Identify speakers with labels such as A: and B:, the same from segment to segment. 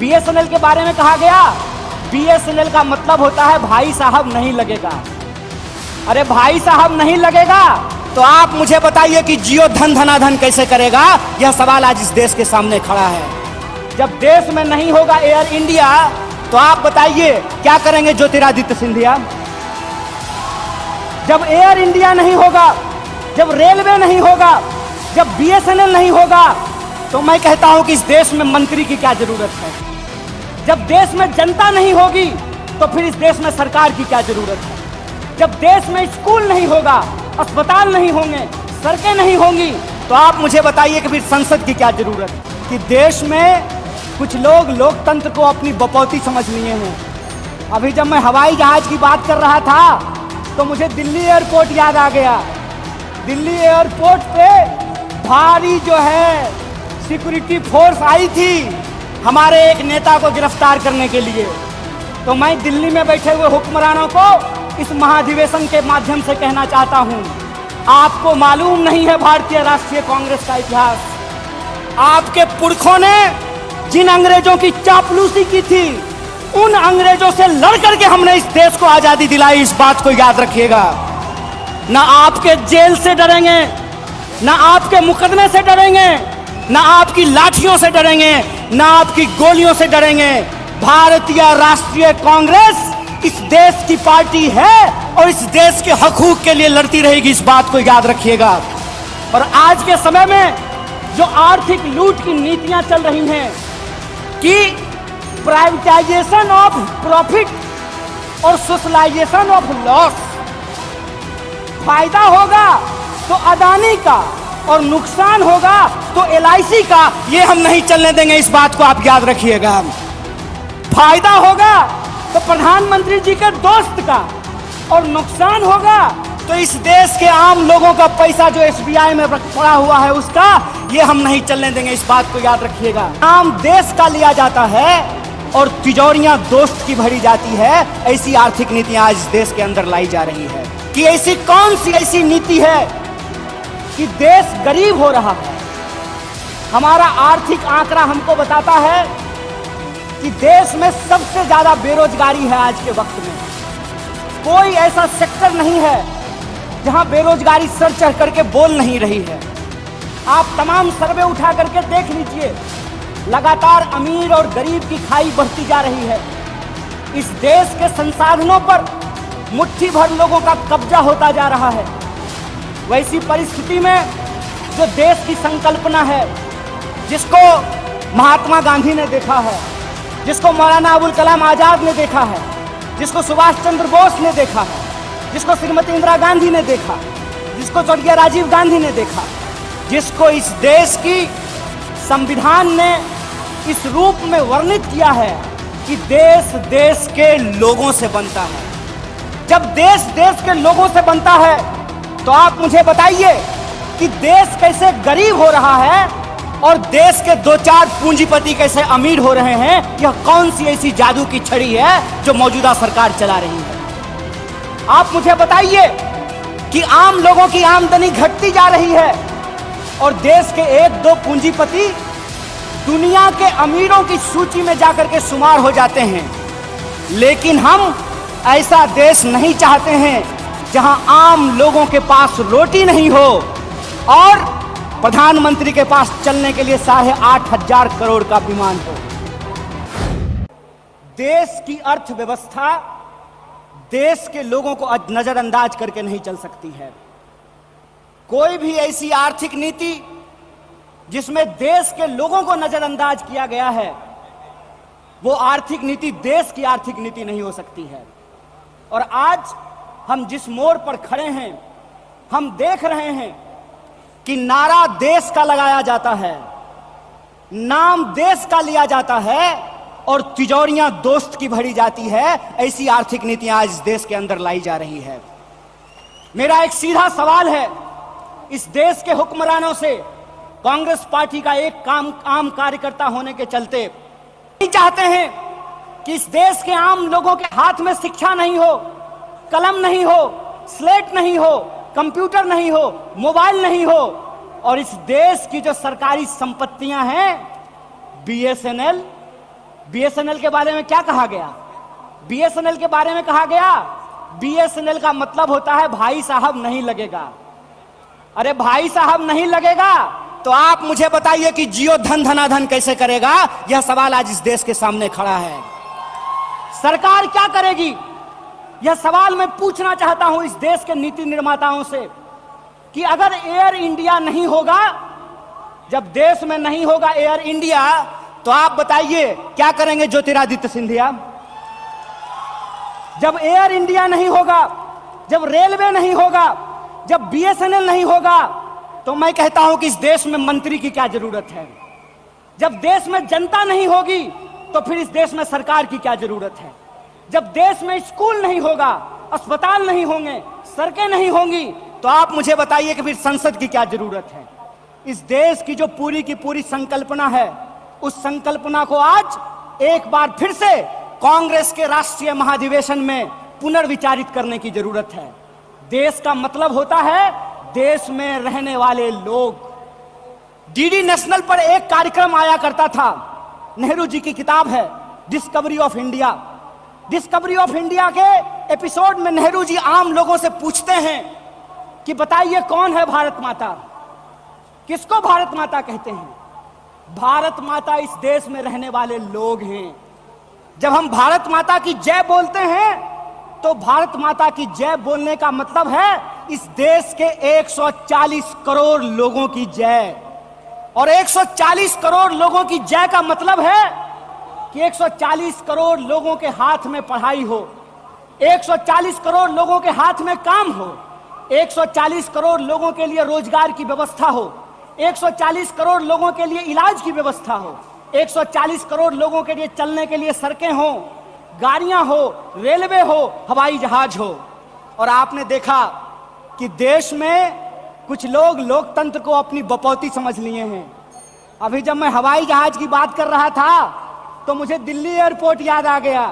A: BSNL के बारे में कहा गया, बीएसएनएल का मतलब होता है भाई साहब नहीं लगेगा। अरे भाई साहब नहीं लगेगा तो आप मुझे बताइए कि जियो धन धनाधन कैसे करेगा? यह सवाल आज इस देश के सामने खड़ा है। जब देश में नहीं होगा एयर इंडिया तो आप बताइए क्या करेंगे ज्योतिरादित्य सिंधिया? जब एयर इंडिया नहीं होगा, जब रेलवे नहीं होगा, जब बीएसएनएल नहीं होगा, तो मैं कहता हूं कि इस देश में मंत्री की क्या जरूरत है? जब देश में जनता नहीं होगी तो फिर इस देश में सरकार की क्या जरूरत है? जब देश में स्कूल नहीं होगा, अस्पताल नहीं होंगे, सड़कें नहीं होंगी, तो आप मुझे बताइए कि फिर संसद की क्या जरूरत है? कि देश में कुछ लोग लोकतंत्र को अपनी बपौती समझ लिए हैं। अभी जब मैं हवाई जहाज की बात कर रहा था तो मुझे दिल्ली एयरपोर्ट याद आ गया। दिल्ली एयरपोर्ट पे भारी जो है सिक्योरिटी फोर्स आई थी हमारे एक नेता को गिरफ्तार करने के लिए। तो मैं दिल्ली में बैठे हुए हुक्मरानों को इस महाधिवेशन के माध्यम से कहना चाहता हूं, आपको मालूम नहीं है भारतीय राष्ट्रीय कांग्रेस का इतिहास। आपके पुरखों ने जिन अंग्रेजों की चापलूसी की थी, उन अंग्रेजों से लड़ करके हमने इस देश को आजादी दिलाई। इस बात को याद रखिएगा। ना आपके जेल से डरेंगे, ना आपके मुकदमे से डरेंगे, ना आपकी लाठियों से डरेंगे, ना आपकी गोलियों से डरेंगे। भारतीय राष्ट्रीय कांग्रेस इस देश की पार्टी है और इस देश के हकूक के लिए लड़ती रहेगी। इस बात को याद रखिएगा। और आज के समय में जो आर्थिक लूट की नीतियां चल रही हैं कि प्राइवेटाइजेशन ऑफ प्रॉफिट और सोशलाइजेशन ऑफ लॉस, फायदा होगा तो अदानी का और नुकसान होगा तो एलआईसी का, ये हम नहीं चलने देंगे। इस बात को आप याद रखिएगा। फायदा होगा तो प्रधानमंत्री जी के दोस्त का और नुकसान होगा तो इस देश के आम लोगों का पैसा जो एसबीआई में पड़ा हुआ है उसका, ये हम नहीं चलने देंगे। इस बात को याद रखिएगा। आम देश का लिया जाता है और तिजोरियां दोस्त की भरी जाती है। ऐसी आर्थिक नीतियां आज इस देश के अंदर लाई जा रही है कि ऐसी कौन सी ऐसी नीति है कि देश गरीब हो रहा है। हमारा आर्थिक आंकड़ा हमको बताता है कि देश में सबसे ज्यादा बेरोजगारी है आज के वक्त में। कोई ऐसा सेक्टर नहीं है जहां बेरोजगारी सर चढ़ करके बोल नहीं रही है। आप तमाम सर्वे उठा करके देख लीजिए, लगातार अमीर और गरीब की खाई बढ़ती जा रही है। इस देश के संसाधनों पर मुट्ठी भर लोगों का कब्जा होता जा रहा है। वैसी परिस्थिति में जो देश की संकल्पना है, जिसको महात्मा गांधी ने देखा है, जिसको मौलाना अबुल कलाम आजाद ने देखा है, जिसको सुभाष चंद्र बोस ने देखा है, जिसको श्रीमती इंदिरा गांधी ने देखा, जिसको स्वर्गीय राजीव गांधी ने देखा, जिसको इस देश की संविधान ने इस रूप में वर्णित किया है कि देश देश के लोगों से बनता है। जब देश देश के लोगों से बनता है तो आप मुझे बताइए कि देश कैसे गरीब हो रहा है और देश के दो चार पूंजीपति कैसे अमीर हो रहे हैं। यह कौन सी ऐसी जादू की छड़ी है जो मौजूदा सरकार चला रही है? आप मुझे बताइए कि आम लोगों की आमदनी घटती जा रही है और देश के एक दो पूंजीपति दुनिया के अमीरों की सूची में जाकर के शुमार हो जाते हैं। लेकिन हम ऐसा देश नहीं चाहते हैं जहां आम लोगों के पास रोटी नहीं हो और प्रधानमंत्री के पास चलने के लिए 8,500 करोड़ का विमान हो। देश की अर्थव्यवस्था देश के लोगों को नजरअंदाज करके नहीं चल सकती है। कोई भी ऐसी आर्थिक नीति जिसमें देश के लोगों को नजरअंदाज किया गया है, वो आर्थिक नीति देश की आर्थिक नीति नहीं हो सकती है। और आज हम जिस मोड़ पर खड़े हैं, हम देख रहे हैं कि नारा देश का लगाया जाता है, नाम देश का लिया जाता है और तिजोरियां दोस्त की भरी जाती है। ऐसी आर्थिक नीतियां आज इस देश के अंदर लाई जा रही है। मेरा एक सीधा सवाल है इस देश के हुक्मरानों से, कांग्रेस पार्टी का एक आम कार्यकर्ता होने के चलते नहीं चाहते हैं कि इस देश के आम लोगों के हाथ में शिक्षा नहीं हो, कलम नहीं हो, स्लेट नहीं हो, कंप्यूटर नहीं हो, मोबाइल नहीं हो और इस देश की जो सरकारी संपत्तियां हैं, बीएसएनएल, बीएसएनएल के बारे में क्या कहा गया? बीएसएनएल के बारे में कहा गया बीएसएनएल का मतलब होता है भाई साहब नहीं लगेगा। अरे भाई साहब नहीं लगेगा तो आप मुझे बताइए कि जियो धन धनाधन कैसे करेगा? यह सवाल आज इस देश के सामने खड़ा है। सरकार क्या करेगी? यह सवाल मैं पूछना चाहता हूं इस देश के नीति निर्माताओं से कि अगर एयर इंडिया नहीं होगा, जब देश में नहीं होगा एयर इंडिया, तो आप बताइए क्या करेंगे ज्योतिरादित्य सिंधिया? जब एयर इंडिया नहीं होगा, जब रेलवे नहीं होगा, जब बीएसएनएल नहीं होगा, तो मैं कहता हूं कि इस देश में मंत्री की क्या जरूरत है? जब देश में जनता नहीं होगी तो फिर इस देश में सरकार की क्या जरूरत है? जब देश में स्कूल नहीं होगा, अस्पताल नहीं होंगे, सड़कें नहीं होंगी, तो आप मुझे बताइए कि फिर संसद की क्या जरूरत है? इस देश की जो पूरी की पूरी संकल्पना है, उस संकल्पना को आज एक बार फिर से कांग्रेस के राष्ट्रीय महाधिवेशन में पुनर्विचारित करने की जरूरत है। देश का मतलब होता है देश में रहने वाले लोग। डीडी नेशनल पर एक कार्यक्रम आया करता था, नेहरू जी की किताब है discovery of India. Discovery of India के एपिसोड में नेहरू जी आम लोगों से पूछते हैं कि बताइए कौन है भारत माता? किसको भारत माता कहते हैं? भारत माता इस देश में रहने वाले लोग हैं। जब हम भारत माता की जय बोलते हैं तो भारत माता की जय बोलने का मतलब है इस देश के 140 करोड़ लोगों की जय। और 140 करोड़ लोगों की जय का मतलब है कि 140 करोड़ लोगों के हाथ में पढ़ाई हो, 140 करोड़ लोगों के हाथ में काम हो, 140 करोड़ लोगों के लिए रोजगार की व्यवस्था हो, 140 करोड़ लोगों के लिए इलाज की व्यवस्था हो, 140 करोड़ लोगों के लिए चलने के लिए सड़कें हो, गाड़ियां हो, रेलवे हो, हवाई जहाज हो। और आपने देखा कि देश में कुछ लोग लोकतंत्र को अपनी बपौती समझ लिए हैं। अभी जब मैं हवाई जहाज की बात कर रहा था तो मुझे दिल्ली एयरपोर्ट याद आ गया।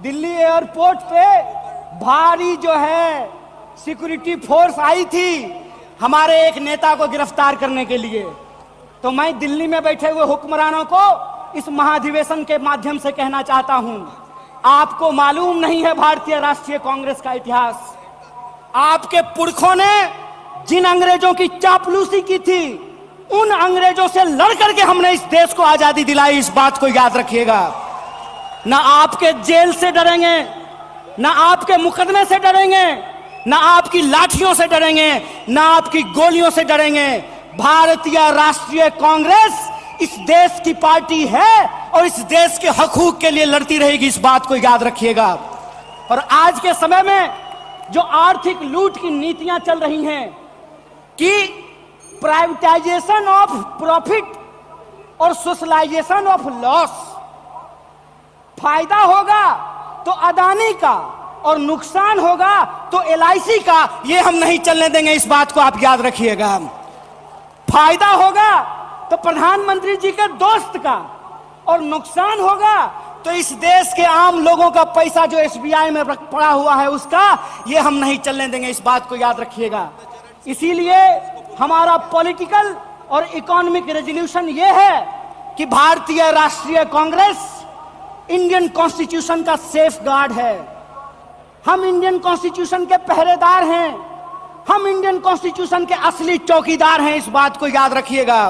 A: दिल्ली एयरपोर्ट पे भारी जो है सिक्योरिटी फोर्स आई थी हमारे एक नेता को गिरफ्तार करने के लिए। तो मैं दिल्ली में बैठे हुए हुक्मरानों को इस महाधिवेशन के माध्यम से कहना चाहता हूं, आपको मालूम नहीं है भारतीय राष्ट्रीय कांग्रेस का इतिहास। आपके पुरखों ने जिन अंग्रेजों की चापलूसी की थी, उन अंग्रेजों से लड़ करके हमने इस देश को आजादी दिलाई। इस बात को याद रखिएगा। ना आपके जेल से डरेंगे, ना आपके मुकदमे से डरेंगे, ना आपकी लाठियों से डरेंगे, ना आपकी गोलियों से डरेंगे। भारतीय राष्ट्रीय कांग्रेस इस देश की पार्टी है और इस देश के हकूक के लिए लड़ती रहेगी। इस बात को याद रखिएगा। और आज के समय में जो आर्थिक लूट की नीतियां चल रही हैं कि प्राइवेटाइजेशन ऑफ प्रॉफिट और सोशलाइजेशन ऑफ लॉस, फायदा होगा तो अदानी का और नुकसान होगा तो एलआईसी का, ये हम नहीं चलने देंगे। इस बात को आप याद रखिएगा। फायदा होगा तो प्रधानमंत्री जी के दोस्त का और नुकसान होगा तो इस देश के आम लोगों का पैसा जो एसबीआई में पड़ा हुआ है उसका, ये हम नहीं चलने देंगे। इस बात को याद रखिएगा। इसीलिए हमारा पॉलिटिकल और इकोनॉमिक रेजोल्यूशन ये है कि भारतीय राष्ट्रीय कांग्रेस इंडियन कॉन्स्टिट्यूशन का सेफ गार्ड है। हम इंडियन कॉन्स्टिट्यूशन के पहरेदार हैं। हम इंडियन कॉन्स्टिट्यूशन के असली चौकीदार हैं। इस बात को याद रखिएगा।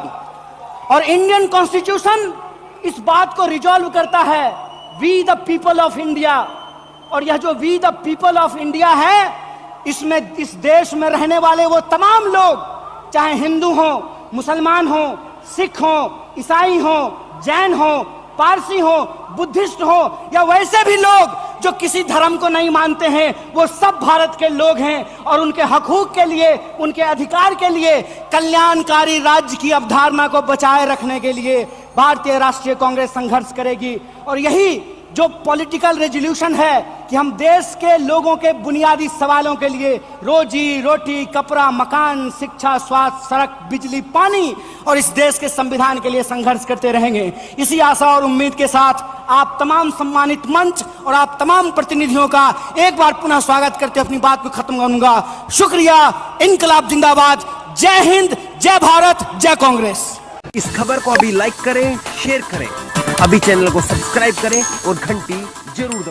A: और इंडियन कॉन्स्टिट्यूशन इस बात को रिजॉल्व करता है, we the people of India. और यह जो we the people of India है, इसमें इस देश में रहने वाले वो तमाम लोग, चाहे हिंदू हो, मुसलमान हो, सिख हो, ईसाई हो, जैन हो, पारसी हो, बुद्धिस्ट हो या वैसे भी लोग जो किसी धर्म को नहीं मानते हैं, वो सब भारत के लोग हैं। और उनके हकूक के लिए, उनके अधिकार के लिए, कल्याणकारी राज्य की अवधारणा को बचाए रखने के लिए भारतीय राष्ट्रीय कांग्रेस संघर्ष करेगी। और यही जो पॉलिटिकल रेजोल्यूशन है कि हम देश के लोगों के बुनियादी सवालों के लिए, रोजी रोटी, कपड़ा, मकान, शिक्षा, स्वास्थ्य, सड़क, बिजली, पानी और इस देश के संविधान के लिए संघर्ष करते रहेंगे। इसी आशा और उम्मीद के साथ आप तमाम सम्मानित मंच और आप तमाम प्रतिनिधियों का एक बार पुनः स्वागत करते अपनी बात को खत्म करूंगा। शुक्रिया। इनकलाब जिंदाबाद। जय हिंद, जय भारत, जय कांग्रेस।
B: इस खबर को अभी लाइक करें, शेयर करें अभी चैनल को सब्सक्राइब करें और घंटी जरूर दबाएं।